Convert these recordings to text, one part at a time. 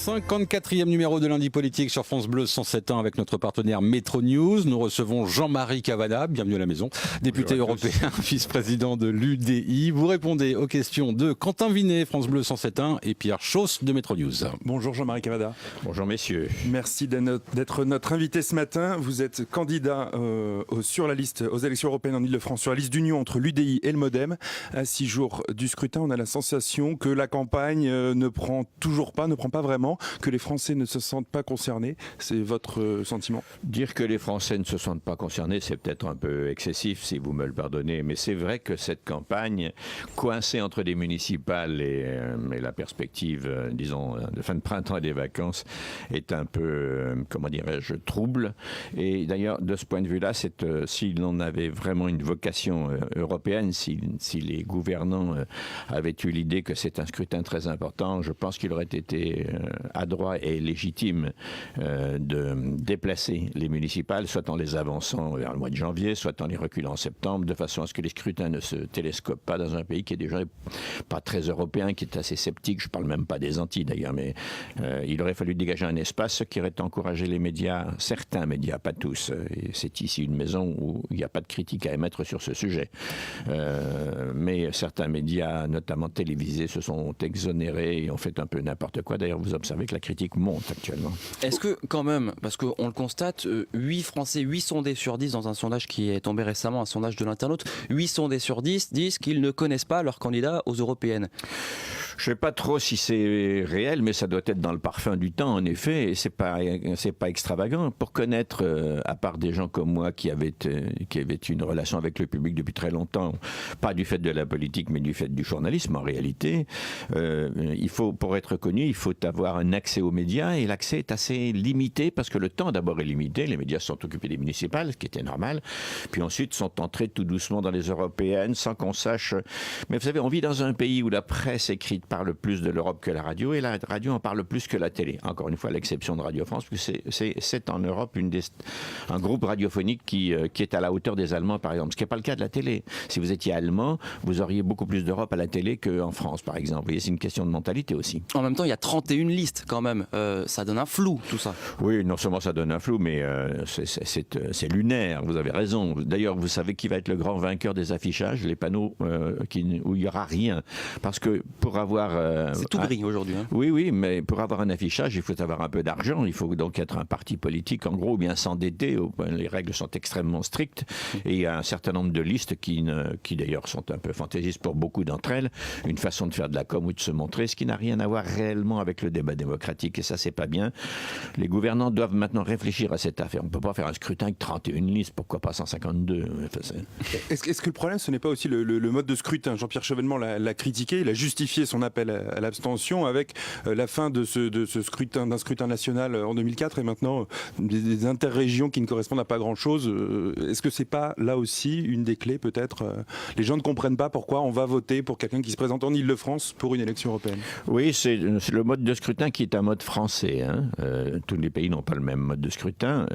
54e numéro de Lundi Politique sur France Bleu 107.1 avec notre partenaire Métro News. Nous recevons Jean-Marie Cavada, bienvenue à la maison, député européen, vice-président de l'UDI. Vous répondez aux questions de Quentin Vinet, France Bleu 107.1 et Pierre Chausse de Métro News. Bonjour Jean-Marie Cavada. Bonjour messieurs. Merci d'être notre invité ce matin. Vous êtes candidat sur la liste aux élections européennes en Ile-de-France, sur la liste d'union entre l'UDI et le MoDem. À 6 jours du scrutin, on a la sensation que la campagne ne prend pas vraiment, que les Français ne se sentent pas concernés. C'est votre sentiment? Dire que les Français ne se sentent pas concernés, c'est peut-être un peu excessif, si vous me le pardonnez, mais c'est vrai que cette campagne, coincée entre des municipales et la perspective, disons, de fin de printemps et des vacances, est un peu, comment dirais-je, trouble. Et d'ailleurs, de ce point de vue-là, si l'on avait vraiment une vocation européenne, si les gouvernants avaient eu l'idée que c'est un scrutin très important, je pense qu'il aurait été adroit et légitime de déplacer les municipales, soit en les avançant vers le mois de janvier, soit en les reculant en septembre, de façon à ce que les scrutins ne se télescopent pas dans un pays qui est déjà pas très européen, qui est assez sceptique. Je ne parle même pas des Antilles d'ailleurs, mais il aurait fallu dégager un espace, ce qui aurait encouragé les médias, certains médias, pas tous. Et c'est ici une maison où il n'y a pas de critique à émettre sur ce sujet. Mais certains médias, notamment télévisés, se sont exonérés et ont fait un peu n'importe quoi. D'ailleurs, vous observez que la critique monte actuellement. Est-ce que quand même, parce qu'on le constate, 8 Français, 8 sondés sur 10 dans un sondage qui est tombé récemment, un sondage de l'Internaute, 8 sondés sur 10 disent qu'ils ne connaissent pas leur candidat aux européennes. Je ne sais pas trop si c'est réel, mais ça doit être dans le parfum du temps, en effet, et c'est pas extravagant. Pour connaître, à part des gens comme moi qui avaient une relation avec le public depuis très longtemps, pas du fait de la politique, mais du fait du journalisme, en réalité, pour être connu, il faut avoir un accès aux médias, et l'accès est assez limité, parce que le temps d'abord est limité, les médias sont occupés des municipales, ce qui était normal, puis ensuite sont entrés tout doucement dans les européennes, sans qu'on sache... Mais vous savez, on vit dans un pays où la presse écrite parle plus de l'Europe que la radio, et la radio en parle plus que la télé. Encore une fois, à l'exception de Radio France, parce que c'est en Europe un groupe radiophonique qui est à la hauteur des Allemands, par exemple, ce qui n'est pas le cas de la télé. Si vous étiez allemand, vous auriez beaucoup plus d'Europe à la télé qu'en France, par exemple. Vous voyez, c'est une question de mentalité aussi. En même temps, il y a 31 listes quand même. Ça donne un flou, tout ça. Oui, non seulement ça donne un flou, mais c'est lunaire, vous avez raison. D'ailleurs, vous savez qui va être le grand vainqueur des affichages, les panneaux où il n'y aura rien. Parce que pour avoir... c'est tout gris aujourd'hui. Hein. Oui, mais pour avoir un affichage, il faut avoir un peu d'argent. Il faut donc être un parti politique, en gros, ou bien s'endetter. Les règles sont extrêmement strictes. Et il y a un certain nombre de listes qui d'ailleurs sont un peu fantaisistes pour beaucoup d'entre elles. Une façon de faire de la com ou de se montrer, ce qui n'a rien à voir réellement avec le débat démocratique. Et ça, c'est pas bien. Les gouvernants doivent maintenant réfléchir à cette affaire. On ne peut pas faire un scrutin avec 31 listes. Pourquoi pas 152? Est-ce que le problème, ce n'est pas aussi le mode de scrutin? Jean-Pierre Chevènement l'a critiqué. Il a justifié son appel à l'abstention avec la fin de ce scrutin, d'un scrutin national en 2004 et maintenant des interrégions qui ne correspondent à pas grand-chose. Est-ce que c'est pas là aussi une des clés peut-être? Les gens ne comprennent pas pourquoi on va voter pour quelqu'un qui se présente en Ile-de-France pour une élection européenne. Oui, c'est le mode de scrutin qui est un mode français. Hein. Tous les pays n'ont pas le même mode de scrutin.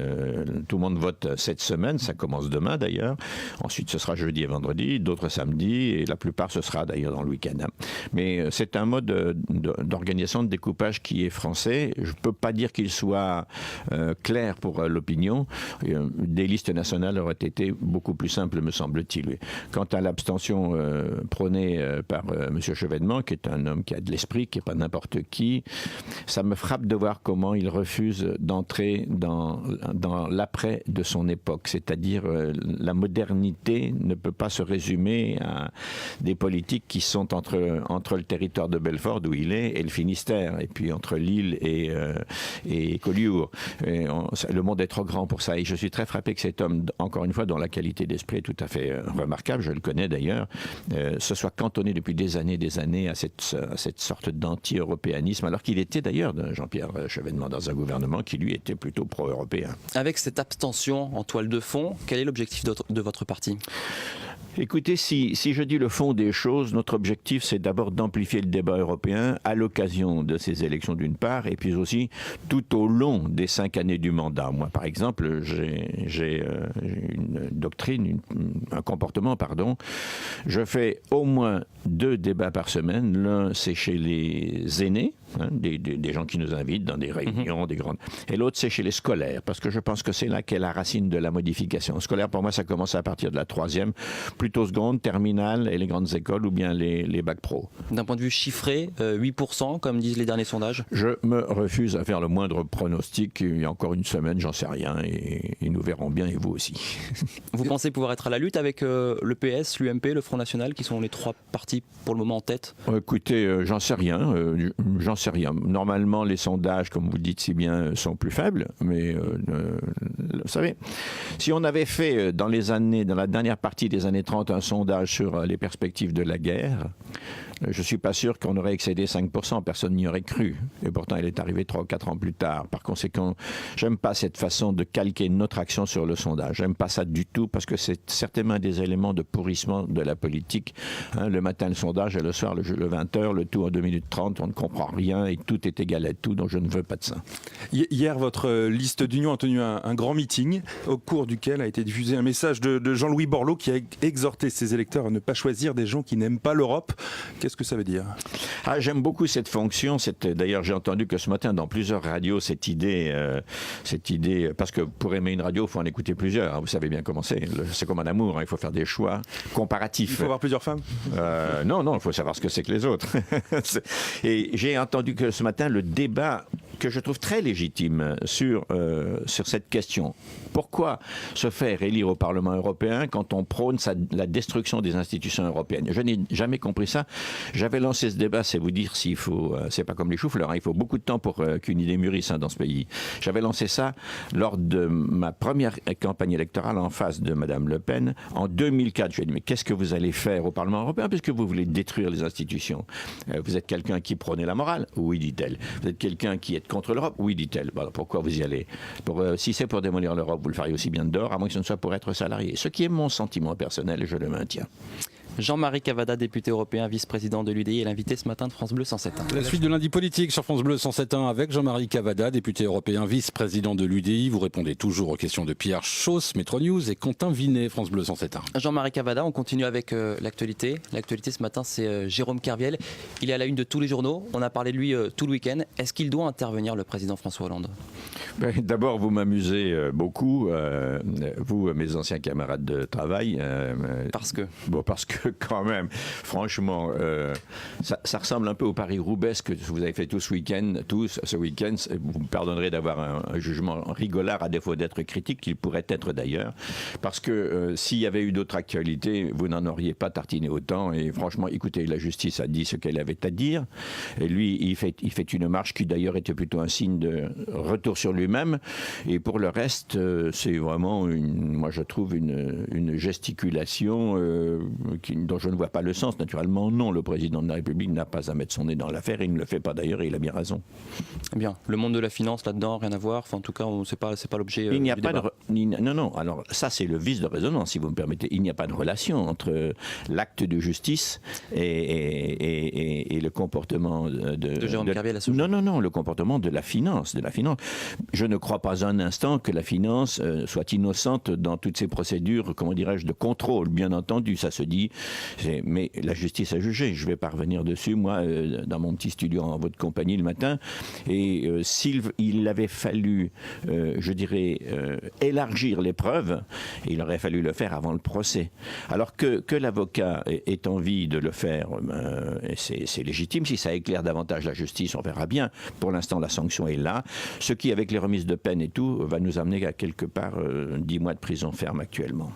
Tout le monde vote cette semaine, ça commence demain d'ailleurs. Ensuite, ce sera jeudi et vendredi, d'autres samedi, et la plupart ce sera d'ailleurs dans le week-end. Mais c'est un mode d'organisation, de découpage qui est français. Je ne peux pas dire qu'il soit clair pour l'opinion. Des listes nationales auraient été beaucoup plus simples, me semble-t-il. Quant à l'abstention prônée par M. Chevènement, qui est un homme qui a de l'esprit, qui n'est pas n'importe qui, ça me frappe de voir comment il refuse d'entrer dans l'après de son époque. C'est-à-dire la modernité ne peut pas se résumer à des politiques qui sont entre le territoire de Belfort, d'où il est, et le Finistère, et puis entre Lille et Collioure. Le monde est trop grand pour ça, et je suis très frappé que cet homme, encore une fois, dont la qualité d'esprit est tout à fait remarquable, je le connais d'ailleurs, se soit cantonné depuis des années à cette sorte d'anti-européanisme, alors qu'il était d'ailleurs, Jean-Pierre Chevènement, dans un gouvernement qui lui était plutôt pro-européen. Avec cette abstention en toile de fond, quel est l'objectif de votre parti ? Écoutez, si je dis le fond des choses, notre objectif, c'est d'abord d'amplifier le débat européen à l'occasion de ces élections d'une part, et puis aussi tout au long des 5 années du mandat. Moi, par exemple, j'ai une doctrine, un comportement, pardon. Je fais au moins 2 débats par semaine. L'un, c'est chez les aînés, hein, des gens qui nous invitent dans des réunions, des grandes. Et l'autre, c'est chez les scolaires, parce que je pense que c'est là qu'est la racine de la modification. Scolaire, pour moi, ça commence à partir de la 3e, plutôt seconde, terminale et les grandes écoles ou bien les bacs pro. D'un point de vue chiffré, 8%, comme disent les derniers sondages. Je me refuse à faire le moindre pronostic. Il y a encore une semaine, j'en sais rien, et nous verrons bien, et vous aussi. Vous pensez pouvoir être à la lutte avec le PS, l'UMP, le Front National, qui sont les 3 partis pour le moment en tête? Écoutez, j'en sais rien. Normalement, les sondages, comme vous le dites si bien, sont plus faibles. Mais vous savez, si on avait fait dans la dernière partie des années 30 un sondage sur les perspectives de la guerre, je ne suis pas sûr qu'on aurait excédé 5%, personne n'y aurait cru. Et pourtant, elle est arrivée 3 ou 4 ans plus tard. Par conséquent, j'aime pas cette façon de calquer notre action sur le sondage. J'aime pas ça du tout, parce que c'est certainement des éléments de pourrissement de la politique. Hein, le matin, le sondage, et le soir, le 20h, le tout en 2 minutes 30, on ne comprend rien et tout est égal à tout, donc je ne veux pas de ça. Hier, votre liste d'union a tenu un grand meeting, au cours duquel a été diffusé un message de Jean-Louis Borloo qui a exhorté ses électeurs à ne pas choisir des gens qui n'aiment pas l'Europe. Qu'est-ce que ça veut dire? J'aime beaucoup cette fonction. D'ailleurs, j'ai entendu que ce matin, dans plusieurs radios, cette idée, parce que pour aimer une radio, il faut en écouter plusieurs. Hein, vous savez bien comment c'est. C'est comme un amour, hein, il faut faire des choix comparatifs. Il faut avoir plusieurs femmes? Non, il faut savoir ce que c'est que les autres. Et j'ai entendu que ce matin, le débat que je trouve très légitime sur cette question. Pourquoi se faire élire au Parlement européen quand on prône la destruction des institutions européennes? Je n'ai jamais compris ça. J'avais lancé ce débat, c'est vous dire s'il faut, c'est pas comme les choux-fleurs, hein, il faut beaucoup de temps pour qu'une idée mûrisse dans ce pays. J'avais lancé ça lors de ma première campagne électorale en face de Madame Le Pen en 2004. Je lui ai dit, mais qu'est-ce que vous allez faire au Parlement européen puisque vous voulez détruire les institutions? Vous êtes quelqu'un qui prônait la morale? Oui, dit-elle. Vous êtes quelqu'un qui est contre l'Europe? Oui, dit-elle. Bon, pourquoi vous y allez? Si c'est pour démolir l'Europe, vous le feriez aussi bien dehors, à moins que ce ne soit pour être salarié. Ce qui est mon sentiment personnel, et je le maintiens. Jean-Marie Cavada, député européen, vice-président de l'UDI, est l'invité ce matin de France Bleu 107.1. La suite de lundi politique sur France Bleu 107.1 avec Jean-Marie Cavada, député européen, vice-président de l'UDI. Vous répondez toujours aux questions de Pierre Chausse, Métro News, et Quentin Vinet, France Bleu 107.1. Jean-Marie Cavada, on continue avec l'actualité. L'actualité ce matin, c'est Jérôme Kerviel. Il est à la une de tous les journaux. On a parlé de lui tout le week-end. Est-ce qu'il doit intervenir, le président François Hollande? D'abord, vous m'amusez beaucoup, vous, mes anciens camarades de travail. Parce que quand même, franchement, ça ressemble un peu au Paris-Roubaix que vous avez fait ce week-end. Vous me pardonnerez d'avoir un jugement rigolard à défaut d'être critique, qu'il pourrait être d'ailleurs, parce que s'il y avait eu d'autres actualités, vous n'en auriez pas tartiné autant. Et franchement, écoutez, la justice a dit ce qu'elle avait à dire. Et lui, il fait une marche qui d'ailleurs était plutôt un signe de retour sur lui-même. Et pour le reste, c'est vraiment, moi je trouve, une gesticulation dont je ne vois pas le sens. Naturellement, non, le président de la République n'a pas à mettre son nez dans l'affaire. Il ne le fait pas d'ailleurs et il a bien raison. Bien. Le monde de la finance là-dedans, rien à voir. Enfin, en tout cas, c'est pas l'objet. Il n'y a du pas débat. Non. Alors ça, c'est le vice de résonance, si vous me permettez. Il n'y a pas de relation entre l'acte de justice et le comportement de Jérôme Kerviel à ce jour. Non, le comportement de la finance. Je ne crois pas un instant que la finance soit innocente dans toutes ces procédures, comment dirais-je, de contrôle. Bien entendu, ça se dit. Mais la justice a jugé. Je vais pas revenir dessus, moi, dans mon petit studio en votre compagnie le matin. Et s'il avait fallu, je dirais, élargir les preuves, il aurait fallu le faire avant le procès. Alors que l'avocat ait envie de le faire, c'est légitime. Si ça éclaire davantage la justice, on verra bien. Pour l'instant, la sanction est là. Ce qui, avec les remises de peine et tout, va nous amener à quelque part 10 mois de prison ferme actuellement.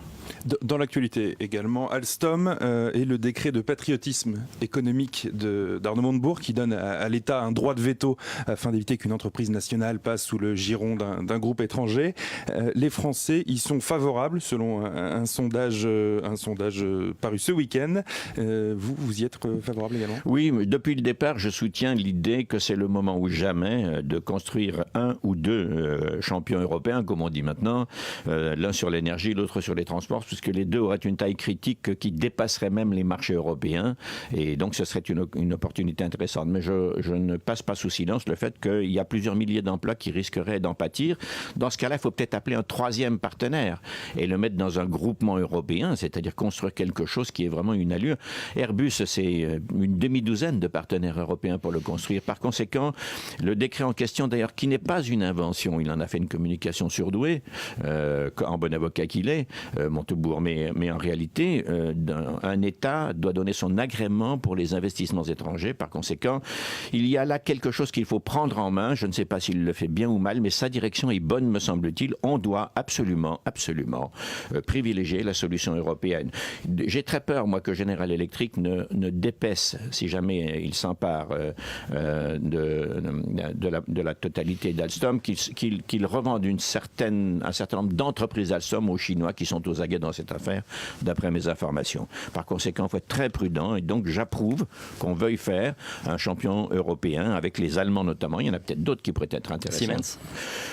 Dans l'actualité également, Alstom et le décret de patriotisme économique d'Arnaud Montebourg qui donne à l'État un droit de veto afin d'éviter qu'une entreprise nationale passe sous le giron d'un groupe étranger. Les Français y sont favorables selon un sondage paru ce week-end. Vous y êtes favorable également? Oui, mais depuis le départ, je soutiens l'idée que c'est le moment ou jamais de construire un ou deux champions européens, comme on dit maintenant, l'un sur l'énergie, l'autre sur les transports. transport, puisque les deux auraient une taille critique qui dépasserait même les marchés européens. Et donc, ce serait une opportunité intéressante. Mais je ne passe pas sous silence le fait qu'il y a plusieurs milliers d'emplois qui risqueraient d'en pâtir. Dans ce cas-là, il faut peut-être appeler un troisième partenaire et le mettre dans un groupement européen, c'est-à-dire construire quelque chose qui ait vraiment une allure. Airbus, c'est une demi-douzaine de partenaires européens pour le construire. Par conséquent, le décret en question, d'ailleurs, qui n'est pas une invention, il en a fait une communication surdouée, en bon avocat qu'il est, Montebourg, mais en réalité, un État doit donner son agrément pour les investissements étrangers. Par conséquent, il y a là quelque chose qu'il faut prendre en main. Je ne sais pas s'il le fait bien ou mal, mais sa direction est bonne, me semble-t-il. On doit absolument privilégier la solution européenne. J'ai très peur, moi, que General Electric ne dépaisse, si jamais il s'empare de la totalité d'Alstom, qu'il revende un certain nombre d'entreprises Alstom aux Chinois qui sont aux aguets dans cette affaire, d'après mes informations. Par conséquent, il faut être très prudent et donc j'approuve qu'on veuille faire un champion européen avec les Allemands notamment. Il y en a peut-être d'autres qui pourraient être intéressants. Siemens.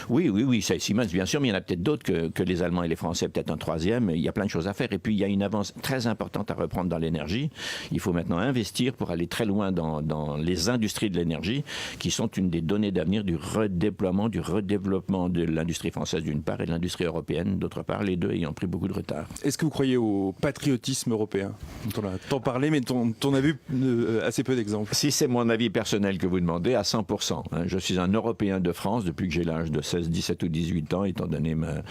Oui, c'est Siemens bien sûr, mais il y en a peut-être d'autres que les Allemands et les Français, peut-être un troisième. Il y a plein de choses à faire et puis il y a une avance très importante à reprendre dans l'énergie. Il faut maintenant investir pour aller très loin dans les industries de l'énergie qui sont une des données d'avenir du redéveloppement de l'industrie française d'une part et de l'industrie européenne d'autre part, les deux ayant pris beaucoup de retard. Est-ce que vous croyez au patriotisme européen, dont on a tant parlé, mais dont on a vu assez peu d'exemples? Si c'est mon avis personnel que vous demandez, à 100%. Je suis un Européen de France depuis que j'ai l'âge de 16, 17 ou 18 ans, étant donné ma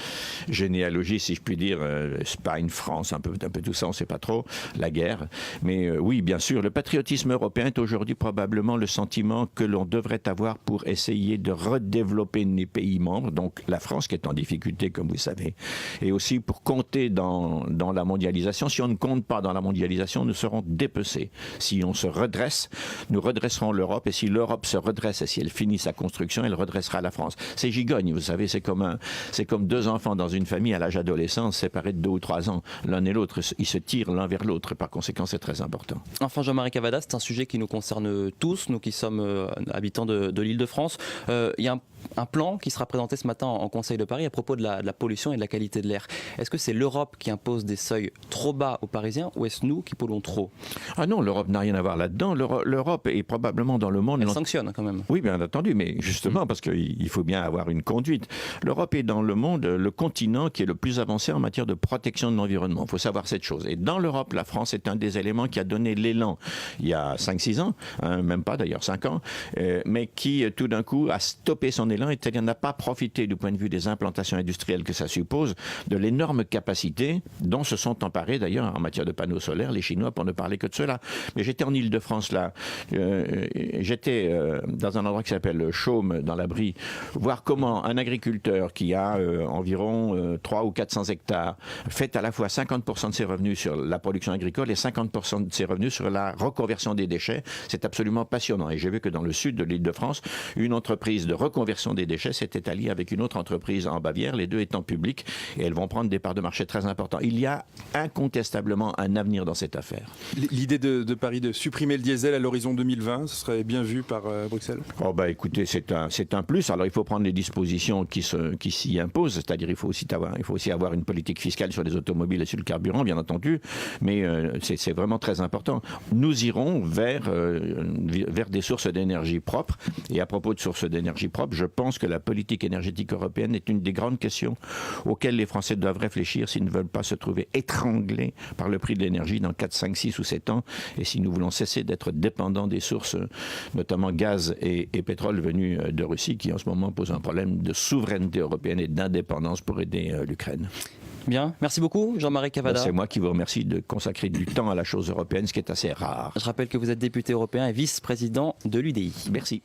généalogie, si je puis dire, Espagne, France, un peu tout ça, on ne sait pas trop, la guerre. Mais oui, bien sûr, le patriotisme européen est aujourd'hui probablement le sentiment que l'on devrait avoir pour essayer de redévelopper les pays membres, donc la France qui est en difficulté, comme vous savez, et aussi pour compter dans la mondialisation. Si on ne compte pas dans la mondialisation, nous serons dépecés. Si on se redresse, nous redresserons l'Europe, et si l'Europe se redresse, et si elle finit sa construction, elle redressera la France. C'est gigogne, vous savez, c'est comme deux enfants dans une famille à l'âge adolescent, séparés de 2 ou 3 ans. L'un et l'autre, ils se tirent l'un vers l'autre, par conséquent, c'est très important. Enfin, Jean-Marie Cavada, c'est un sujet qui nous concerne tous, nous qui sommes habitants de l'Île-de-France. Il y a un plan qui sera présenté ce matin en Conseil de Paris à propos de la pollution et de la qualité de l'air. Est-ce que c'est l'Europe qui impose des seuils trop bas aux Parisiens ou est-ce nous qui polluons trop? Ah non, l'Europe n'a rien à voir là-dedans. L'Europe est probablement dans le monde... Elle sanctionne quand même. Oui, bien entendu, mais justement parce qu'il faut bien avoir une conduite. L'Europe est dans le monde le continent qui est le plus avancé en matière de protection de l'environnement. Il faut savoir cette chose. Et dans l'Europe, la France est un des éléments qui a donné l'élan il y a 5-6 ans, même pas d'ailleurs 5 ans, mais qui tout d'un coup a stoppé son élan, c'est-à-dire n'a pas profité du point de vue des implantations industrielles que ça suppose, de l'énorme capacité dont se sont emparés d'ailleurs en matière de panneaux solaires les Chinois, pour ne parler que de cela. Mais j'étais en Île-de-France là, j'étais dans un endroit qui s'appelle Chaume, dans la Brie, voir comment un agriculteur qui a environ 300 ou 400 hectares fait à la fois 50% de ses revenus sur la production agricole et 50% de ses revenus sur la reconversion des déchets. C'est absolument passionnant. Et j'ai vu que dans le sud de l'Île-de-France, une entreprise de reconversion des déchets s'était alliée avec une autre entreprise en Bavière, les deux étant publiques, et elles vont prendre des parts de marché très importantes. Il y a incontestablement un avenir dans cette affaire. L'idée de Paris de supprimer le diesel à l'horizon 2020, ce serait bien vu par Bruxelles? Oh bah écoutez, c'est un plus. Alors il faut prendre les dispositions qui s'y imposent, c'est-à-dire il faut aussi avoir une politique fiscale sur les automobiles et sur le carburant, bien entendu, mais c'est vraiment très important. Nous irons vers des sources d'énergie propres, et à propos de sources d'énergie propres, je pense que la politique énergétique européenne est une des grandes questions auxquelles les Français doivent réfléchir s'ils ne veulent pas se trouver étranglés par le prix de l'énergie dans 4, 5, 6 ou 7 ans, et si nous voulons cesser d'être dépendants des sources, notamment gaz et pétrole venus de Russie, qui en ce moment posent un problème de souveraineté européenne et d'indépendance pour aider l'Ukraine. Bien, merci beaucoup Jean-Marie Cavada. C'est moi qui vous remercie de consacrer du temps à la chose européenne, ce qui est assez rare. Je rappelle que vous êtes député européen et vice-président de l'UDI. Merci.